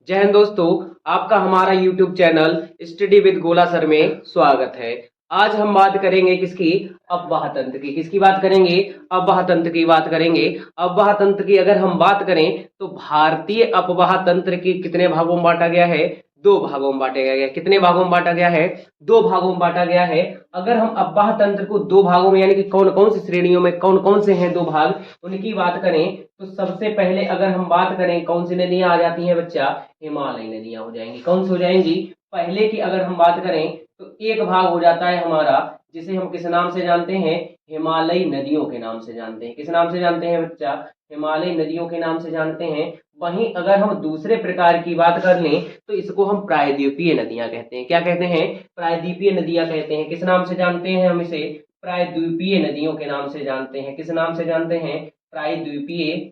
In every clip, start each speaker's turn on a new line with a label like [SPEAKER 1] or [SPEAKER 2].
[SPEAKER 1] जय हिंद दोस्तों, आपका हमारा YouTube चैनल स्टडी विद गोला सर में स्वागत है। आज हम बात करेंगे किसकी? अफवाह तंत्र की। किसकी बात करेंगे? अफवाह तंत्र की बात करेंगे। अफवाह तंत्र की अगर हम बात करें तो भारतीय अफवाह तंत्र की कितने भागों में बांटा गया है? दो भागों में बांटा गया है। कितने भागों में बांटा गया है? दो भागों में बांटा गया है। अगर हम अफवाह तंत्र को दो भागों में यानी कि कौन कौन सी श्रेणियों में कौन कौन से हैं दो भाग, उनकी बात करें तो सबसे पहले अगर हम बात करें कौन सी नदियां आ जाती हैं बच्चा? हिमालयी नदियां हो जाएंगी। कौन सी हो जाएंगी? पहले की अगर हम बात करें तो एक भाग हो जाता है हमारा, जिसे हम किस नाम से जानते हैं? हिमालयी नदियों के नाम से जानते हैं। किस नाम से जानते हैं बच्चा? हिमालयी नदियों के नाम से जानते हैं। वहीं अगर हम दूसरे प्रकार की बात कर लें तो इसको हम प्रायद्वीपीय नदियां कहते हैं। क्या कहते हैं? प्रायद्वीपीय नदियां कहते हैं। किस नाम से जानते हैं हम इसे? प्रायद्वीपीय नदियों के नाम से जानते हैं। किस नाम से जानते हैं? प्रायद्वीपीय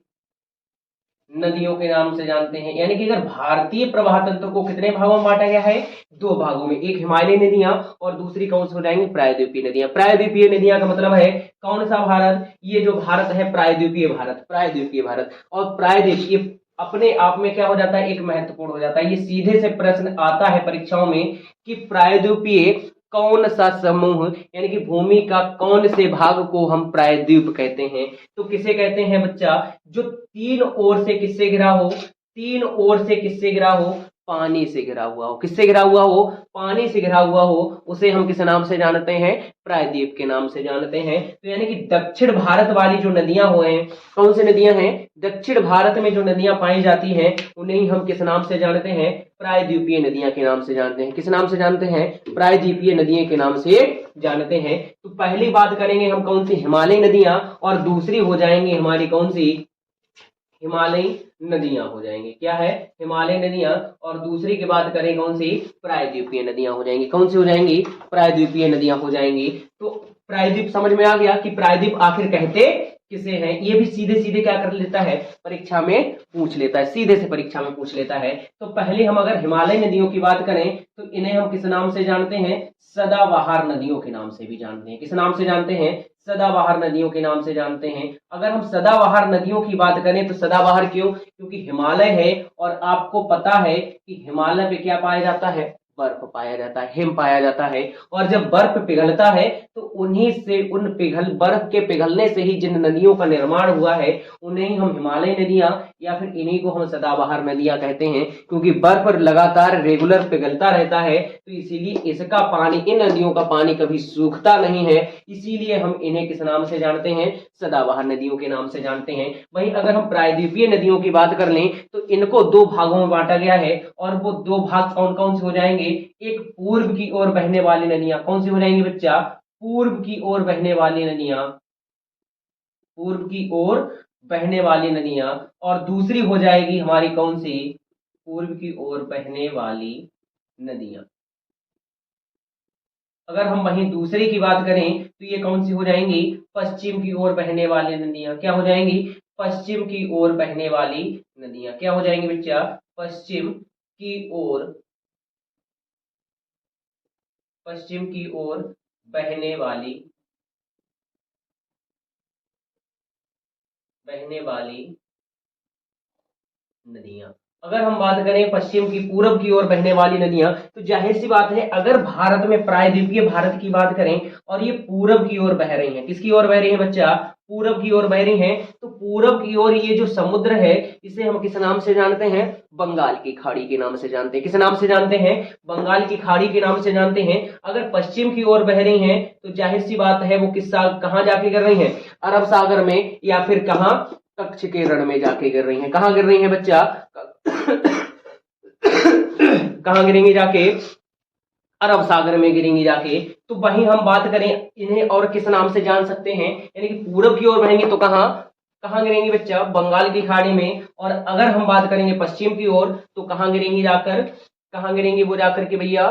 [SPEAKER 1] नदियों के नाम से जानते हैं। यानी कि अगर भारतीय प्रवाह तंत्र को कितने भागों में बांटा गया है? दो भागों में। एक हिमालयी नदियां और दूसरी कौन सी हो जाएंगी? प्रायद्वीपीय नदियां। प्रायद्वीपीय नदियां का मतलब है कौन सा भारत? ये जो भारत है प्रायद्वीपीय भारत। प्रायद्वीपीय भारत और प्रायद्वीप ये अपने आप में क्या हो जाता है? एक महत्वपूर्ण हो जाता है। ये सीधे से प्रश्न आता है परीक्षाओं में कि प्रायद्वीपीय कौन सा समूह यानी कि भूमि का कौन से भाग को हम प्रायद्वीप कहते हैं? तो किसे कहते हैं बच्चा? जो तीन ओर से किससे घिरा हो? तीन ओर से किससे घिरा हो? पानी से घिरा हुआ हो। किससे घिरा हुआ हो? पानी से घिरा हुआ हो। उसे हम किस नाम से जानते हैं? प्रायद्वीप के नाम से जानते हैं। तो यानी कि दक्षिण भारत वाली जो नदियां हुए हैं, कौन सी नदियां हैं? दक्षिण भारत में जो नदियां पाई जाती हैं उन्हें हम किस नाम से जानते हैं? प्रायद्वीपीय नदियां के नाम से जानते हैं। किस नाम से जानते हैं? प्रायद्वीपीय नदियों के नाम से जानते हैं। तो पहली बात करेंगे हम कौन सी? हिमालयी नदियां और दूसरी हो जाएंगी हमारी कौन सी? हिमालयी नदियां हो जाएंगी। क्या है? हिमालयी नदियां। और दूसरी की बात करें कौन सी? प्रायद्वीपीय नदियां हो जाएंगी। कौन सी हो जाएंगी? प्रायद्वीपीय नदियां हो जाएंगी। तो प्रायद्वीप समझ में आ गया कि प्रायद्वीप आखिर कहते किसे हैं? ये भी सीधे सीधे क्या कर लेता है? परीक्षा में पूछ लेता है। सीधे से परीक्षा में पूछ लेता है। तो पहले हम अगर हिमालयी नदियों की बात करें तो इन्हें हम किस नाम से जानते हैं? सदाबहार नदियों के नाम से भी जानते हैं। किस नाम से जानते हैं? सदाबहार नदियों के नाम से जानते हैं। अगर हम सदाबहार नदियों की बात करें तो सदाबहार क्यों? क्योंकि हिमालय है और आपको पता है कि हिमालय पे क्या पाया जाता है? बर्फ पाया जाता है, हिम पाया जाता है। और जब बर्फ पिघलता है तो उन्हीं से उन बर्फ के पिघलने से ही जिन नदियों का निर्माण हुआ है उन्हें हम हिमालयी नदियां या फिर इन्हीं को हम सदाबहार नदियां कहते हैं। क्योंकि बर्फ लगातार रेगुलर पिघलता रहता है तो इसीलिए इसका पानी, इन नदियों का पानी कभी सूखता नहीं है। इसीलिए हम इन्हें किस नाम से जानते हैं? सदाबहार नदियों के नाम से जानते हैं। वहीं अगर हम प्रायद्वीपीय नदियों की बात कर लें तो इनको दो भागों में बांटा गया है। और वो दो भाग कौन कौन से हो जाएंगे? एक पूर्व की ओर बहने वाली नदियां। कौन सी हो जाएंगी बच्चा? पूर्व की ओर बहने वाली नदियां। पूर्व की ओर बहने वाली नदियां। और दूसरी हो जाएगी हमारी कौन सी? पूर्व की ओर बहने वाली नदियां। अगर हम वहीं दूसरी की बात करें तो ये कौन सी हो जाएंगी? पश्चिम की ओर बहने वाली नदियां। क्या हो जाएंगी? पश्चिम की ओर बहने वाली नदियां। क्या हो जाएंगी बच्चा? पश्चिम की ओर, पश्चिम की ओर बहने वाली, बहने वाली नदियां। अगर हम बात करें पश्चिम की, पूरब की ओर बहने वाली नदियां, तो जाहिर सी बात है अगर भारत में प्रायद्वीपीय भारत की बात करें और ये पूरब की ओर बह रही हैं, किसकी ओर बह रही है बच्चा? पूरब की ओर बह रही हैं। तो पूरब की ओर ये जो समुद्र है इसे हम किस नाम से जानते हैं? बंगाल की खाड़ी के नाम से जानते हैं। किस नाम से जानते हैं? बंगाल की खाड़ी के नाम से जानते हैं। अगर पश्चिम की ओर बह रही हैं तो जाहिर सी बात है वो किस कहां जाके कर रही हैं? अरब सागर में, या फिर कहां? कच्छ के रण में जाके गिर रही हैं। कहां गिर रही हैं बच्चा? कहां गिरेंगी जाके? अरब सागर में गिरेंगी जाके। तो वहीं हम बात करें इन्हें और किस नाम से जान सकते हैं? यानी कि पूरब की ओर बहेंगे तो कहां कहां गिरेंगी बच्चा? बंगाल की खाड़ी में। और अगर हम बात करेंगे पश्चिम की ओर तो कहां गिरेंगी जाकर? कहां गिरेंगी वो जाकर के भैया?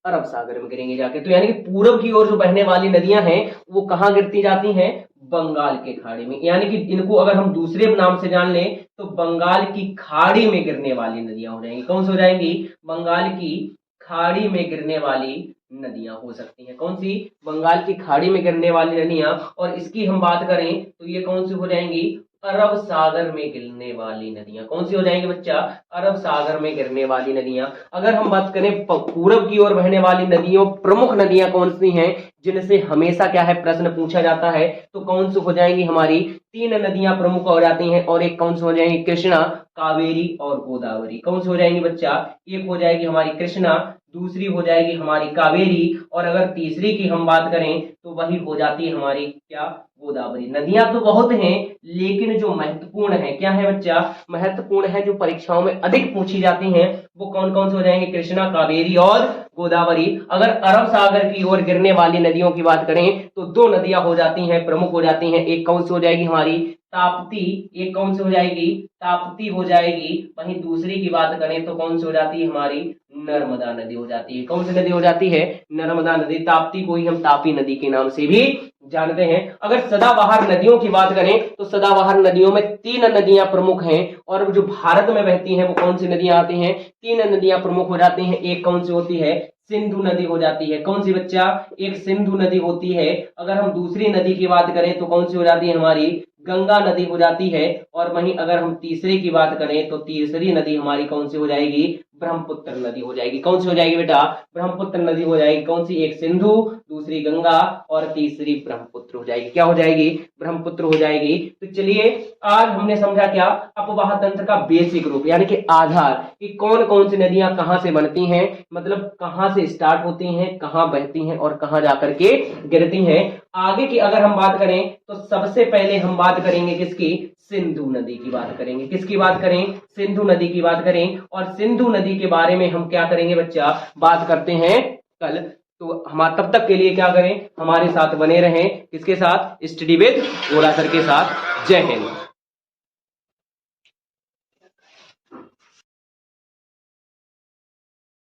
[SPEAKER 1] अरब सागर में गिरेंगे जाके। तो यानी कि पूरब की ओर जो बहने वाली नदियां हैं वो कहां गिरती जाती हैं? बंगाल के खाड़ी में। यानी कि इनको अगर हम दूसरे नाम से जान लें तो बंगाल की खाड़ी में गिरने वाली नदियां हो जाएंगी। कौन सी हो जाएंगी? बंगाल की खाड़ी में गिरने वाली नदियां हो सकती हैं। कौन सी? बंगाल की खाड़ी में गिरने वाली नदियां। और इसकी हम बात करें तो ये कौन सी हो जाएंगी? अरब सागर में गिरने वाली नदियां कौन सी हो जाएंगी बच्चा? अरब सागर में गिरने वाली नदियां। अगर हम बात करें पूरब की ओर बहने वाली नदियों, प्रमुख नदियां कौन सी हैं जिनसे हमेशा क्या है प्रश्न पूछा जाता है, तो कौन सी हो जाएंगी हमारी? 3 नदियां प्रमुख हो जाती हैं, और एक कौन सी हो जाएंगी? कृष्णा, कावेरी और गोदावरी। कौन सी हो जाएंगी बच्चा? एक हो जाएगी हमारी कृष्णा, दूसरी हो जाएगी हमारी कावेरी, और अगर तीसरी की हम बात करें तो वही हो जाती है हमारी क्या? गोदावरी। नदियां तो बहुत हैं, लेकिन जो महत्वपूर्ण है क्या है बच्चा? महत्वपूर्ण है, जो परीक्षाओं में अधिक पूछी जाती हैं, वो कौन कौन से हो जाएंगे? कृष्णा, कावेरी और गोदावरी। अगर अरब सागर की ओर गिरने वाली नदियों की बात करें तो 2 नदियां हो जाती हैं, प्रमुख हो जाती हैं। एक कौन सी हो जाएगी हमारी? ताप्ती। एक कौन सी हो जाएगी? ताप्ती हो जाएगी। वहीं दूसरी की बात करें तो कौन सी हो जाती है हमारी? नर्मदा नदी हो जाती है। कौन सी नदी हो जाती है? नर्मदा नदी। ताप्ती को ही हम तापी नदी के नाम से भी जानते हैं। अगर सदाबहार नदियों की बात करें तो सदाबहार नदियों में 3 नदियां प्रमुख हैं, और जो भारत में बहती हैं वो कौन सी नदियां आती हैं? 3 नदियां प्रमुख हो जाती हैं। एक कौन सी होती है? सिंधु नदी हो जाती है। कौन सी बच्चा? एक सिंधु नदी होती है। अगर हम दूसरी नदी की बात करें तो कौन सी हो जाती है हमारी? गंगा नदी हो जाती है। और वहीं अगर हम तीसरे की बात करें तो तीसरी नदी हमारी कौन सी हो जाएगी? ब्रह्मपुत्र नदी हो जाएगी। कौन सी हो जाएगी बेटा? ब्रह्मपुत्र नदी हो जाएगी। कौन सी? एक सिंधु, दूसरी गंगा और तीसरी ब्रह्मपुत्र हो जाएगी। क्या हो जाएगी? ब्रह्मपुत्र हो जाएगी। तो चलिए, आज हमने समझा क्या? अपवाह तंत्र का बेसिक रूप यानी कि आधार, कि कौन कौन सी नदियां कहां से बनती हैं, मतलब कहां से स्टार्ट होती हैं, कहां बहती हैं और कहां जाकर के गिरती हैं। आगे की अगर हम बात करें तो सबसे पहले हम बात करेंगे किसकी? सिंधु नदी की बात करेंगे। किसकी बात करें? सिंधु नदी की बात करें। और सिंधु नदी के बारे में हम क्या करेंगे बच्चा? बात करते हैं कल। तो हम तब तक के लिए क्या करें? हमारे साथ बने रहें। किसके साथ? स्टडी विद गोला सर के साथ। जय हिंद।